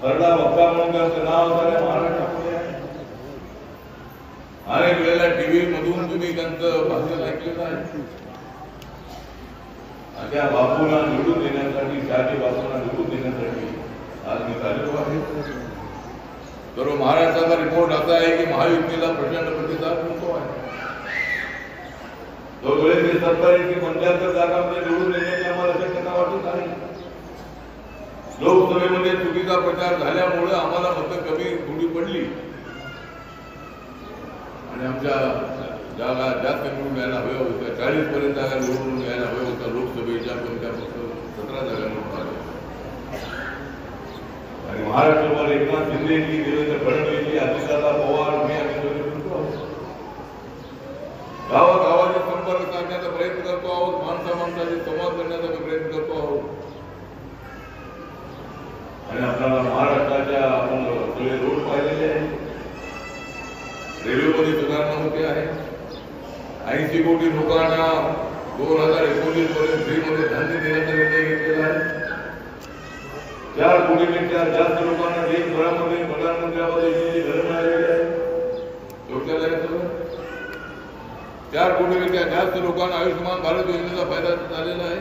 खरडा बक्का म्हणून त्यांचं नाव झालं महाराष्ट्रामध्ये आहे. अनेक वेळेला टीव्ही मधून तुम्ही त्यांचं भाषण ऐकलेलं आहे. त्या बापूला निवडून देण्यासाठी, शहाजी बापूला निवडून देण्यासाठी आज मी चाललो आहे. तर महाराष्ट्राचा रिपोर्ट असा आहे की महायुतीला प्रचंड प्रतिसाद मिळतो आहे. तो वेळेस ते 70 की 75 जागांमध्ये निवडून येण्याची आम्हाला शक्यता वाटत आहे. लोकसभेमध्ये चुकीचा प्रचार झाल्यामुळे आम्हाला मतं कमी थोडी पडली आणि आमच्या जागा जास्त निवडून यायला हव्या होत्या. 40 पर्यंत जागा निवडून यायला हव्या होत्या लोकसभेच्या, पण त्या फक्त 17 जागा निवडून आल्या. आणि महाराष्ट्रावर एकनाथ शिंदेची, देवेंद्र फडणवीसची, अजितदादा पवार, मी आम्ही करतो आहोत. गावागावाचे संपर्क साधण्याचा प्रयत्न करतो आहोत. माणसामाणसाशी संवाद करण्याचा प्रयत्न करतो आहोत. आणि आपल्याला महाराष्ट्राच्या आपण सगळे रोड पाहिलेले आहेत. रेल्वेमध्ये सुधारणा होते आहे. 80 कोटी लोकांना 2019 पर्यंत फ्रीमध्ये धान्य देण्याचा निर्णय घेतलेला आहे. 4 कोटीपेक्षा जास्त लोकांना देशभरामध्ये प्रधानमंत्री आवास योजनेची घरं मिळालेली आहे. लक्षात आहे सगळं. 4 कोटीपेक्षा जास्त लोकांना आयुष्यमान भारत योजनेचा फायदा झालेला आहे.